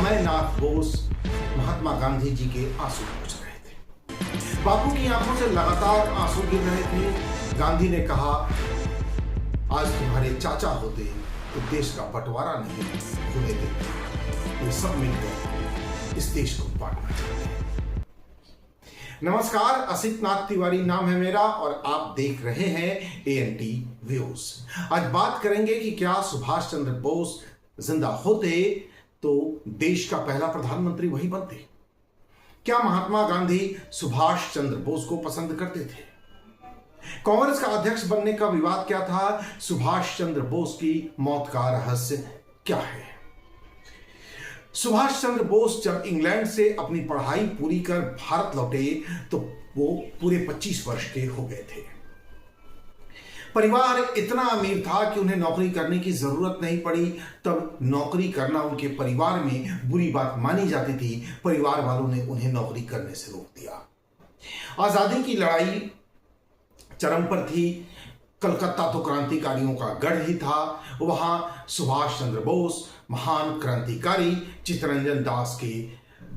अमरनाथ बोस महात्मा गांधी जी के आंसू पोंछ रहे थे। बापू की आंखों से लगातार आंसू गिर रहे थे। गांधी ने कहा, आज तुम्हारे चाचा होते तो देश का बंटवारा नहीं होने देते। ये सब मिलकर इस देश को बांटना चाहते हैं। नमस्कार, असित नाथ तिवारी नाम है मेरा और आप देख रहे हैं ANT व्यूज। आज बात करेंगे कि क्या सुभाष चंद्र बोस जिंदा होते तो देश का पहला प्रधानमंत्री वही बनते। क्या महात्मा गांधी सुभाष चंद्र बोस को पसंद करते थे? कांग्रेस का अध्यक्ष बनने का विवाद क्या था? सुभाष चंद्र बोस की मौत का रहस्य क्या है? सुभाष चंद्र बोस जब इंग्लैंड से अपनी पढ़ाई पूरी कर भारत लौटे तो वो पूरे 25 वर्ष के हो गए थे। परिवार इतना अमीर था कि उन्हें नौकरी करने की जरूरत नहीं पड़ी। तब नौकरी करना उनके परिवार में बुरी बात मानी जाती थी। परिवार वालों ने उन्हें नौकरी करने से रोक दिया। आजादी की लड़ाई चरम पर थी। कलकत्ता तो क्रांतिकारियों का गढ़ ही था। वहां सुभाष चंद्र बोस महान क्रांतिकारी चित्तरंजन दास के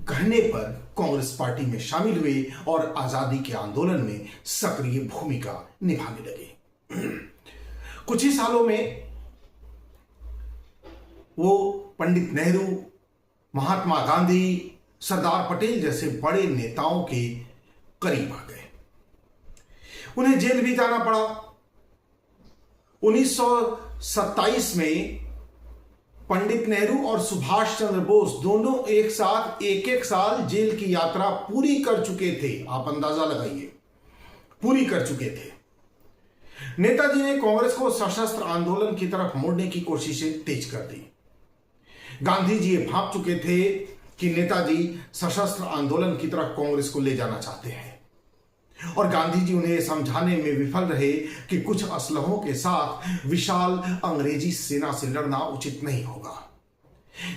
कहने पर कांग्रेस पार्टी में शामिल हुए और आजादी के आंदोलन में सक्रिय भूमिका निभाने लगे। कुछ ही सालों में वो पंडित नेहरू, महात्मा गांधी, सरदार पटेल जैसे बड़े नेताओं के करीब आ गए। उन्हें जेल भी जाना पड़ा। 1927 में पंडित नेहरू और सुभाष चंद्र बोस दोनों एक साथ एक साल जेल की यात्रा पूरी कर चुके थे। आप अंदाजा लगाइए, पूरी कर चुके थे। नेताजी ने कांग्रेस को सशस्त्र आंदोलन की तरफ मोड़ने की कोशिशें तेज कर दी। गांधी जी ये भांप चुके थे कि नेताजी सशस्त्र आंदोलन की तरफ कांग्रेस को ले जाना चाहते हैं और गांधी जी उन्हें समझाने में विफल रहे कि कुछ असलहों के साथ विशाल अंग्रेजी सेना से लड़ना उचित नहीं होगा।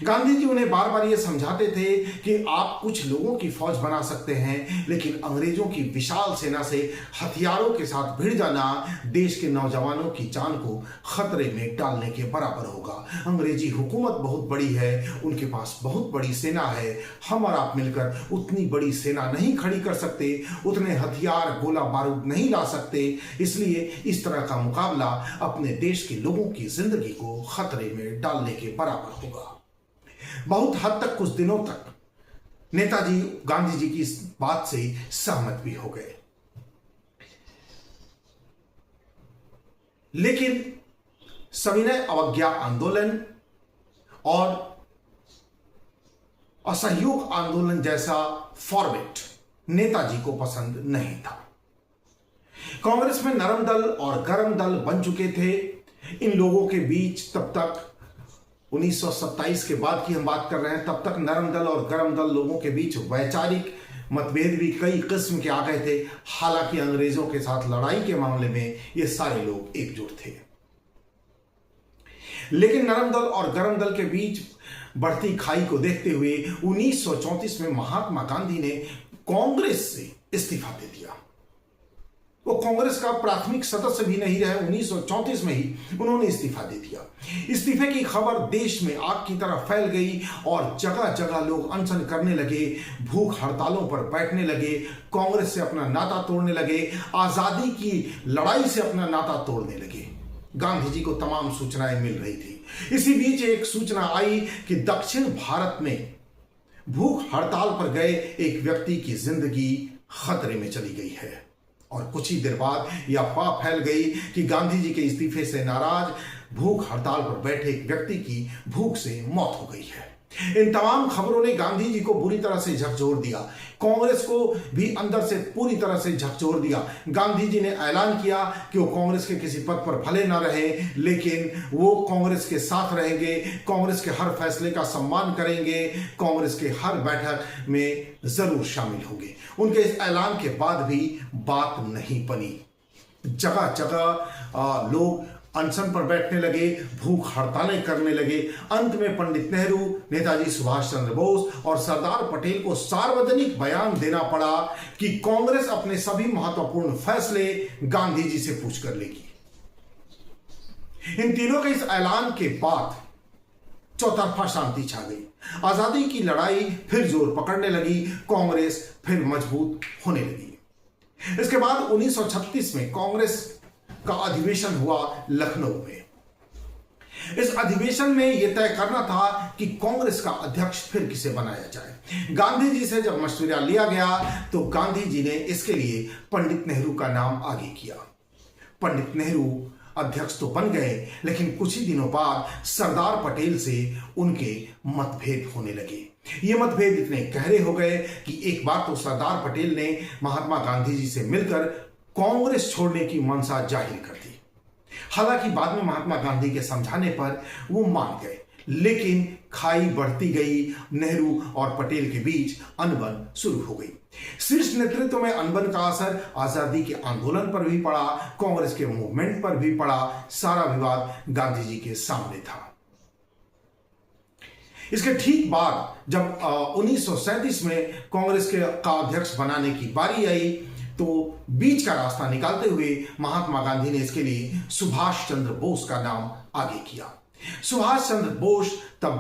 गांधी जी उन्हें बार बार यह समझाते थे कि आप कुछ लोगों की फौज बना सकते हैं, लेकिन अंग्रेजों की विशाल सेना से हथियारों के साथ भिड़ जाना देश के नौजवानों की जान को खतरे में डालने के बराबर होगा। अंग्रेजी हुकूमत बहुत बड़ी है, उनके पास बहुत बड़ी सेना है। हम और आप मिलकर उतनी बड़ी सेना नहीं खड़ी कर सकते, उतने हथियार गोला बारूद नहीं ला सकते। इसलिए इस तरह का मुकाबला अपने देश के लोगों की जिंदगी को खतरे में डालने के बराबर होगा। बहुत हद तक कुछ दिनों तक नेताजी गांधी जी की इस बात से सहमत भी हो गए, लेकिन सविनय अवज्ञा आंदोलन और असहयोग आंदोलन जैसा फॉर्मेट नेताजी को पसंद नहीं था। कांग्रेस में नरम दल और गरम दल बन चुके थे। इन लोगों के बीच तब तक 1927 के बाद की हम बात कर रहे हैं, तब तक नरम दल और गरम दल लोगों के बीच वैचारिक मतभेद भी कई किस्म के आ गए थे। हालांकि अंग्रेजों के साथ लड़ाई के मामले में ये सारे लोग एकजुट थे, लेकिन नरम दल और गरम दल के बीच बढ़ती खाई को देखते हुए 1934 में महात्मा गांधी ने कांग्रेस से इस्तीफा दे दिया। वो कांग्रेस का प्राथमिक सदस्य भी नहीं रहे। 1934 में ही उन्होंने इस्तीफा दे दिया। इस्तीफे की खबर देश में आग की तरह फैल गई और जगह जगह लोग अनशन करने लगे, भूख हड़तालों पर बैठने लगे, कांग्रेस से अपना नाता तोड़ने लगे, आजादी की लड़ाई से अपना नाता तोड़ने लगे। गांधी जी को तमाम सूचनाएं मिल रही थी। इसी बीच एक सूचना आई कि दक्षिण भारत में भूख हड़ताल पर गए एक व्यक्ति की जिंदगी खतरे में चली गई है और कुछ ही देर बाद यह अफवाह फैल गई कि गांधी जी के इस्तीफे से नाराज भूख हड़ताल पर बैठे एक व्यक्ति की भूख से मौत हो गई है। इन तमाम खबरों ने गांधी जी को बुरी तरह से झकझोर दिया, कांग्रेस को भी अंदर से पूरी तरह से झकझोर दिया। गांधी जी ने ऐलान किया कि वो कांग्रेस के किसी पद पर भले ना रहे, लेकिन वो कांग्रेस के साथ रहेंगे, कांग्रेस के हर फैसले का सम्मान करेंगे, कांग्रेस के हर बैठक में जरूर शामिल होंगे। उनके इस ऐलान के बाद भी बात नहीं बनी। जगह जगह लोग अनशन पर बैठने लगे, भूख हड़तालें करने लगे। अंत में पंडित नेहरू, नेताजी सुभाष चंद्र बोस और सरदार पटेल को सार्वजनिक बयान देना पड़ा कि कांग्रेस अपने सभी महत्वपूर्ण फैसले गांधी जी से पूछकर लेगी। इन तीनों के इस ऐलान के बाद चौतरफा शांति छा गई। आजादी की लड़ाई फिर जोर पकड़ने लगी, कांग्रेस फिर मजबूत होने लगी। इसके बाद 1936 में कांग्रेस का अधिवेशन हुआ लखनऊ में। इस अधिवेशन में यह तय करना था कि कांग्रेस का अध्यक्ष फिर किसे बनाया जाए। गांधी जी से जब मशवरा लिया गया तो गांधी जी ने इसके लिए पंडित नेहरू का नाम आगे किया। पंडित नेहरू अध्यक्ष तो बन गए, लेकिन कुछ ही दिनों बाद सरदार पटेल से उनके मतभेद होने लगे। ये मतभेद इतने गहरे हो गए कि एक बार तो सरदार पटेल ने महात्मा गांधी जी से मिलकर कांग्रेस छोड़ने की मंशा जाहिर कर दी। हालांकि बाद में महात्मा गांधी के समझाने पर वो मान गए, लेकिन खाई बढ़ती गई। नेहरू और पटेल के बीच अनबन शुरू हो गई। शीर्ष नेतृत्व में अनबन का असर आजादी के आंदोलन पर भी पड़ा, कांग्रेस के मूवमेंट पर भी पड़ा। सारा विवाद गांधी जी के सामने था। इसके ठीक बाद जब 1937 में कांग्रेस का अध्यक्ष बनाने की बारी आई तो बीच का रास्ता निकालते हुए महात्मा गांधी ने इसके लिए सुभाष चंद्र बोस का नाम आगे किया। सुभाष चंद्र बोस तब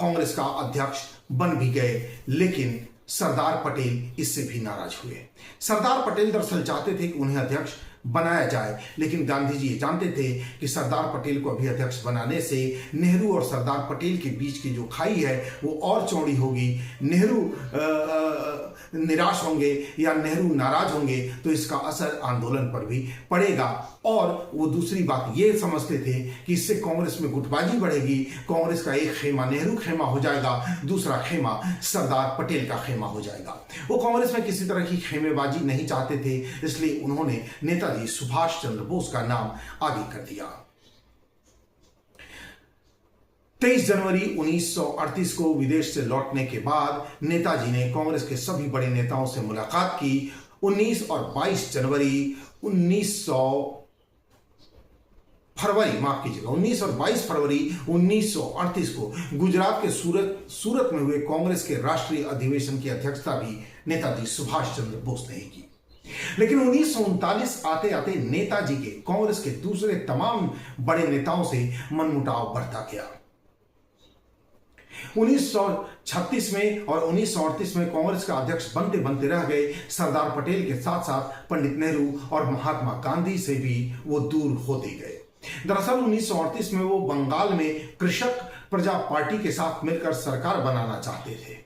कांग्रेस का अध्यक्ष बन भी गए, लेकिन सरदार पटेल इससे भी नाराज हुए। सरदार पटेल दरअसल चाहते थे कि उन्हें अध्यक्ष बनाया जाए, लेकिन गांधी जी जानते थे कि सरदार पटेल को अभी अध्यक्ष बनाने से नेहरू और सरदार पटेल के बीच की जो खाई है वो और चौड़ी होगी। नेहरू निराश होंगे या नेहरू नाराज होंगे तो इसका असर आंदोलन पर भी पड़ेगा। और वो दूसरी बात ये समझते थे कि इससे कांग्रेस में गुटबाजी बढ़ेगी। कांग्रेस का एक खेमा नेहरू खेमा हो जाएगा, दूसरा खेमा सरदार पटेल का खेमा हो जाएगा। वो कांग्रेस में किसी तरह की खेमेबाजी नहीं चाहते थे, इसलिए उन्होंने नेताजी सुभाष चंद्र बोस का नाम आगे कर दिया। 23 जनवरी 1938 को विदेश से लौटने के बाद नेताजी ने कांग्रेस के सभी बड़े नेताओं से मुलाकात की। 19 और 22 जनवरी 19 और 22 फरवरी 1938 को गुजरात के सूरत में हुए कांग्रेस के राष्ट्रीय अधिवेशन की अध्यक्षता भी नेताजी सुभाष चंद्र बोस ने की। लेकिन 1939 आते आते नेताजी के कांग्रेस के दूसरे तमाम बड़े नेताओं से मनमुटाव बढ़ता गया। 1936 में और 1938 में कांग्रेस का अध्यक्ष बनते बनते रह गए। सरदार पटेल के साथ साथ पंडित नेहरू और महात्मा गांधी से भी वो दूर होते गए। दरअसल 1938 में वो बंगाल में कृषक प्रजा पार्टी के साथ मिलकर सरकार बनाना चाहते थे,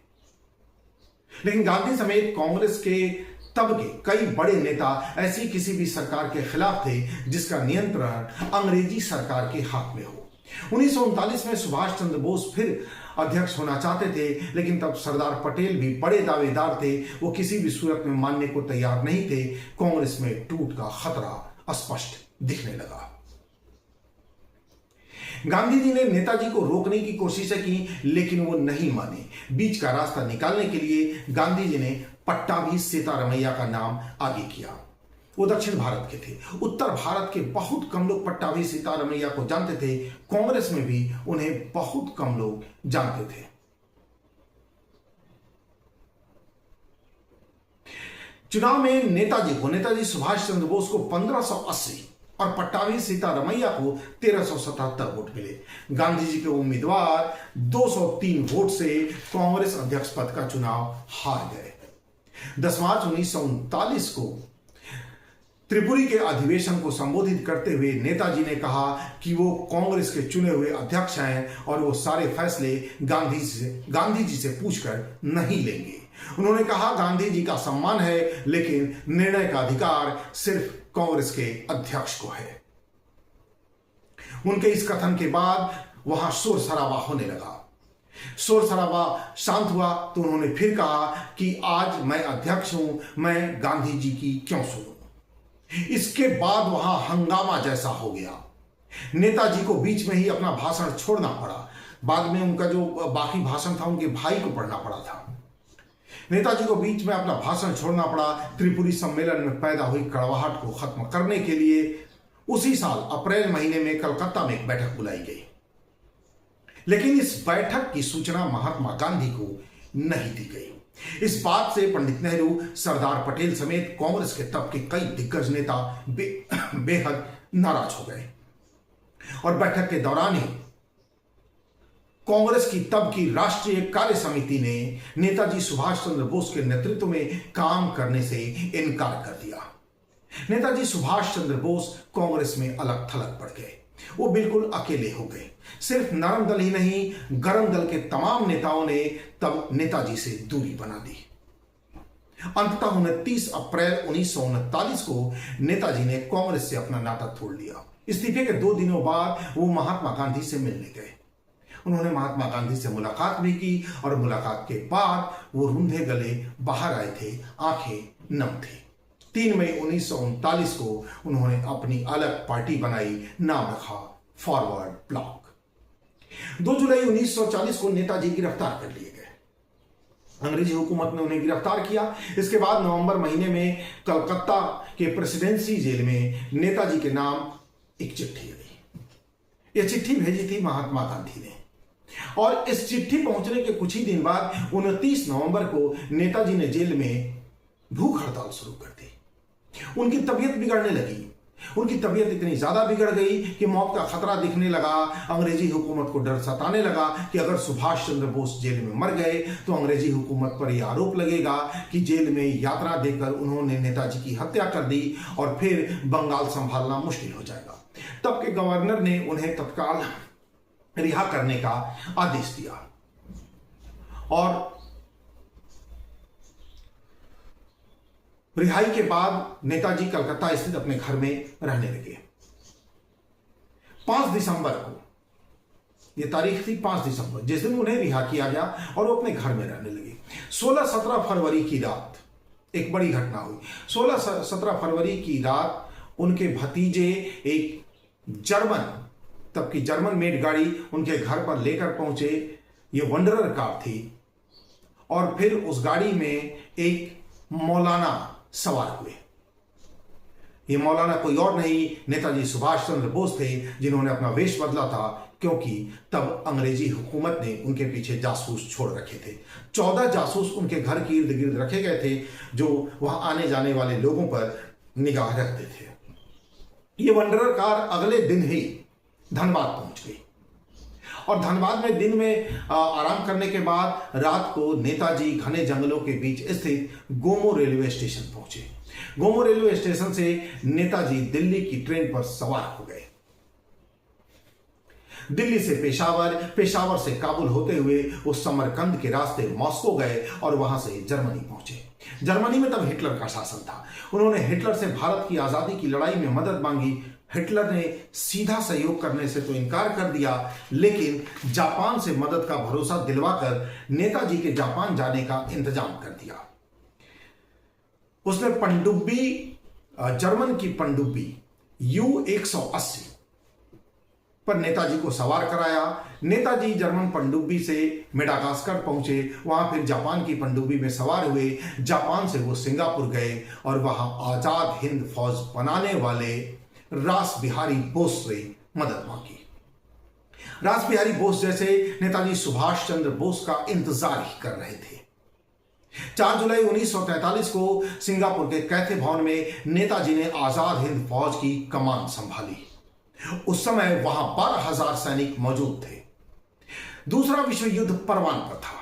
लेकिन गांधी समेत कांग्रेस के तब के कई बड़े नेता ऐसी किसी भी सरकार के खिलाफ थे जिसका नियंत्रण अंग्रेजी सरकार के हाथ में हो। 1939 में सुभाष चंद्र बोस फिर अध्यक्ष होना चाहते थे, लेकिन तब सरदार पटेल भी बड़े दावेदार थे। वो किसी भी सूरत में मानने को तैयार नहीं थे। कांग्रेस में टूट का खतरा स्पष्ट दिखने लगा। गांधी जी ने नेताजी को रोकने की कोशिशें की, लेकिन वो नहीं माने। बीच का रास्ता निकालने के लिए गांधी जी ने पट्टाभी सीतारमैया का नाम आगे किया। वो दक्षिण भारत के थे। उत्तर भारत के बहुत कम लोग पट्टाभी सीतारमैया को जानते थे। कांग्रेस में भी उन्हें बहुत कम लोग जानते थे। चुनाव में नेताजी सुभाष चंद्र बोस को 1580 और पट्टाभी सीतारमैया को 1377 वोट मिले। गांधी जी के उम्मीदवार 203 वोट से कांग्रेस अध्यक्ष पद का चुनाव हार गए। 10 मार्च 1939 को त्रिपुरी के अधिवेशन को संबोधित करते हुए नेताजी ने कहा कि वो कांग्रेस के चुने हुए अध्यक्ष हैं और वो सारे फैसले गांधी जी से पूछकर नहीं लेंगे। उन्होंने कहा गांधी जी का सम्मान है, लेकिन निर्णय का अधिकार सिर्फ कांग्रेस के अध्यक्ष को है। उनके इस कथन के बाद वहां शोर शराबा होने लगा। शोर शराबा शांत हुआ तो उन्होंने फिर कहा कि आज मैं अध्यक्ष हूं, मैं गांधी जी की क्यों सुनूं। इसके बाद वहां हंगामा जैसा हो गया। नेताजी को बीच में ही अपना भाषण छोड़ना पड़ा। बाद में उनका जो बाकी भाषण था उनके भाई को पढ़ना पड़ा था। नेताजी को बीच में अपना भाषण छोड़ना पड़ा। त्रिपुरी सम्मेलन में पैदा हुई कड़वाहट को खत्म करने के लिए उसी साल अप्रैल महीने में कलकत्ता में एक बैठक बुलाई गई, लेकिन इस बैठक की सूचना महात्मा गांधी को नहीं दी गई। इस बात से पंडित नेहरू, सरदार पटेल समेत कांग्रेस के तब के कई दिग्गज नेता बेहद नाराज हो गए और बैठक के दौरान ही कांग्रेस की तब की राष्ट्रीय कार्य समिति ने नेताजी सुभाष चंद्र बोस के नेतृत्व में काम करने से इनकार कर दिया। नेताजी सुभाष चंद्र बोस कांग्रेस में अलग थलग पड़ गए। वो बिल्कुल अकेले हो गए। सिर्फ नरम दल ही नहीं, गरम दल के तमाम नेताओं ने तब नेताजी से दूरी बना दी। अंततः 29 अप्रैल 1939 को नेताजी ने कांग्रेस से अपना नाता तोड़ लिया। इस्तीफे के 2 दिनों बाद वो महात्मा गांधी से मिलने गए। उन्होंने महात्मा गांधी से मुलाकात भी की और मुलाकात के बाद वो रूंधे गले बाहर आए थे, आंखें नम थी। 3 मई 1939 को उन्होंने अपनी अलग पार्टी बनाई, नाम रखा फॉरवर्ड ब्लॉक। 2 जुलाई 1940 को नेताजी गिरफ्तार कर लिए गए। अंग्रेजी हुकूमत ने उन्हें गिरफ्तार किया। इसके बाद नवंबर महीने में कलकत्ता के प्रेसिडेंसी जेल में नेताजी के नाम एक चिट्ठी आई। यह चिट्ठी भेजी थी महात्मा गांधी ने और इस चिट्ठी पहुंचने के कुछ ही दिन बाद 29 नवंबर को नेताजी ने जेल में भूख हड़ताल शुरू कर दी। उनकी तबीयत बिगड़ने लगी। उनकी तबीयत इतनी ज्यादा बिगड़ गई कि मौत का खतरा दिखने लगा। अंग्रेजी हुकूमत को डर सताने लगा कि अगर सुभाष चंद्र बोस जेल में मर गए तो अंग्रेजी हुकूमत पर यह आरोप लगेगा कि जेल में यात्रा देकर उन्होंने नेताजी की हत्या कर दी और फिर बंगाल संभालना मुश्किल हो जाएगा। तब के गवर्नर ने उन्हें तत्काल रिहा करने का आदेश दिया और रिहाई के बाद नेताजी कलकत्ता स्थित अपने घर में रहने लगे। 5 दिसंबर को, यह तारीख थी 5 दिसंबर, जिस दिन उन्हें रिहा किया गया और वो अपने घर में रहने लगे। 16-17 फरवरी की रात एक बड़ी घटना हुई। 16-17 फरवरी की रात उनके भतीजे एक जर्मन, तब की जर्मन मेड गाड़ी उनके घर पर लेकर पहुंचे। ये वंडरर कार थी और फिर उस गाड़ी में एक मौलाना सवार हुए। ये मौलाना कोई और नहीं, नेताजी सुभाष चंद्र बोस थे, जिन्होंने अपना वेश बदला था क्योंकि तब अंग्रेजी हुकूमत ने उनके पीछे जासूस छोड़ रखे थे। 14 जासूस उनके घर के इर्द गिर्द रखे गए थे जो वहां आने जाने वाले लोगों पर निगाह रखते थे। ये वंडरर कार अगले दिन ही धनबाद पहुंच गई और धनबाद में दिन में आराम करने के बाद रात को नेताजी घने जंगलों के बीच स्थित गोमो रेलवे स्टेशन पहुंचे। गोमो रेलवे स्टेशन से नेताजी दिल्ली की ट्रेन पर सवार हो गए। दिल्ली से पेशावर, पेशावर से काबुल होते हुए वो समरकंद के रास्ते मॉस्को गए और वहां से जर्मनी पहुंचे। जर्मनी में तब हिटलर का शासन था। उन्होंने हिटलर से भारत की आजादी की लड़ाई में मदद मांगी। हिटलर ने सीधा सहयोग करने से तो इनकार कर दिया, लेकिन जापान से मदद का भरोसा दिलवाकर नेताजी के जापान जाने का इंतजाम कर दिया। उसने पनडुब्बी, जर्मन की पनडुब्बी U-180 पर नेताजी को सवार कराया। नेताजी जर्मन पनडुब्बी से मेडागास्कर पहुंचे, वहां फिर जापान की पनडुब्बी में सवार हुए। जापान से वो सिंगापुर गए और वहां आजाद हिंद फौज बनाने वाले रास बिहारी बोस से मदद मांगी। रास बिहारी बोस जैसे नेताजी सुभाष चंद्र बोस का इंतजार ही कर रहे थे। 4 जुलाई 1943 को सिंगापुर के कैथे भवन में नेताजी ने आजाद हिंद फौज की कमान संभाली। उस समय वहां 12,000 सैनिक मौजूद थे। दूसरा विश्व युद्ध परवान पर था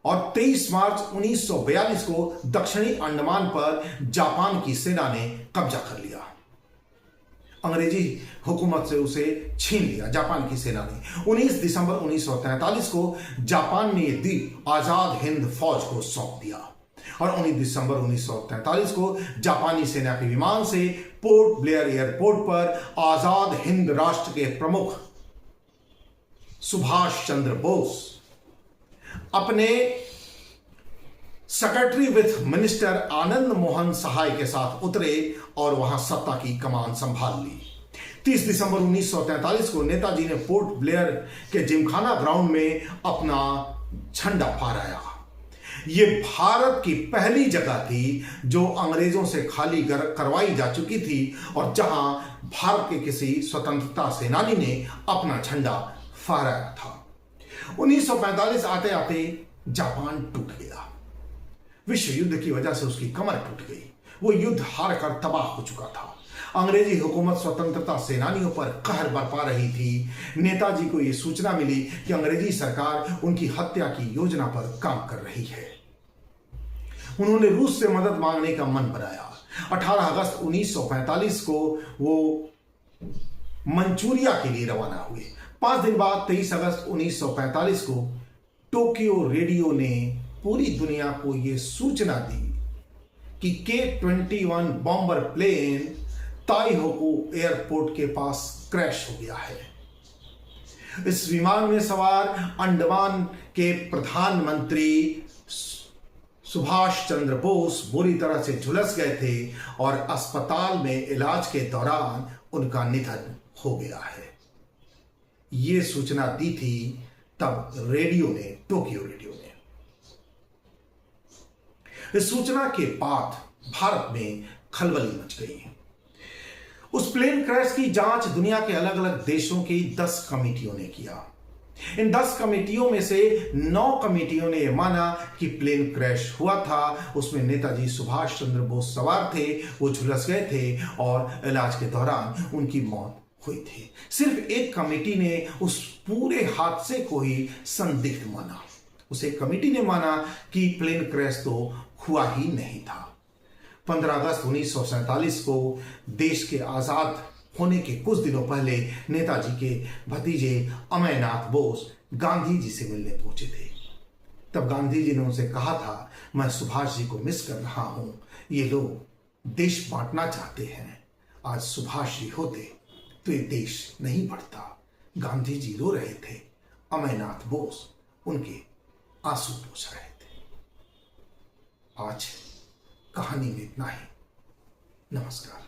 और 23 मार्च 1942 को दक्षिणी अंडमान पर जापान की सेना ने कब्जा कर लिया। अंग्रेजी हुकूमत से उसे छीन लिया जापान की सेना ने। 19 दिसंबर 1943 को जापान ने यह द्वीप आजाद हिंद फौज को सौंप दिया और 19 दिसंबर 1943 को जापानी सेना के विमान से पोर्ट ब्लेयर एयरपोर्ट पर आजाद हिंद राष्ट्र के प्रमुख सुभाष चंद्र बोस अपने secretary with minister Anand Mohan सहाय के साथ उतरे और वहां सत्ता की कमान संभाल ली। 30 दिसंबर 1943 को नेताजी ने पोर्ट ब्लेयर के जिमखाना ग्राउंड में अपना झंडा फहराया। यह भारत की पहली जगह थी जो अंग्रेजों से खाली करवाई जा चुकी थी और जहां भारत के किसी स्वतंत्रता सेनानी ने अपना झंडा फहराया था। 1945 आते आते जापान टूट गया। विश्व युद्ध की वजह से उसकी कमर टूट गई। वो युद्ध हार कर तबाह हो चुका था। अंग्रेजी हुकूमत स्वतंत्रता सेनानियों पर कहर बरपा रही थी। नेताजी को यह सूचना मिली कि अंग्रेजी सरकार उनकी हत्या की योजना पर काम कर रही है। उन्होंने रूस से मदद मांगने का मन बनाया। 18 अगस्त 1945 को वो मंचूरिया के लिए रवाना हुए। 5 दिन बाद 23 अगस्त 1945 को टोक्यो रेडियो ने पूरी दुनिया को यह सूचना दी कि K-21 bomber plane Taihoku airport के पास क्रैश हो गया है। इस विमान में सवार अंडमान के प्रधानमंत्री सुभाष चंद्र बोस बुरी तरह से झुलस गए थे और अस्पताल में इलाज के दौरान उनका निधन हो गया है। यह सूचना दी थी तब रेडियो ने, टोक्यो रेडियो ने। इस सूचना के बाद भारत में खलबली मच गई। उस प्लेन क्रैश की जांच दुनिया के अलग अलग देशों की 10 कमेटियों ने किया। इन 10 कमेटियों में से 9 कमेटियों ने यह माना कि प्लेन क्रैश हुआ था, उसमें नेताजी सुभाष चंद्र बोस सवार थे, वो झुलस गए थे और इलाज के दौरान उनकी मौत हुई थी। सिर्फ एक कमेटी ने उस पूरे हादसे को ही संदिग्ध माना। उस एक कमेटी ने माना कि प्लेन क्रैश तो हुआ ही नहीं था। 15 अगस्त 1947 को देश के आजाद होने के कुछ दिनों पहले नेताजी के भतीजे अमरनाथ बोस गांधी जी से मिलने पहुंचे थे। तब गांधी जी ने उनसे कहा था, मैं सुभाष जी को मिस कर रहा हूं, ये लोग देश बांटना चाहते हैं। आज सुभाष जी होते तो ये देश नहीं बढ़ता। गांधी जी रो रहे थे, अमरनाथ बोस उनके आंसू पोंछ रहे थे। आज कहानी में इतना ही। नमस्कार।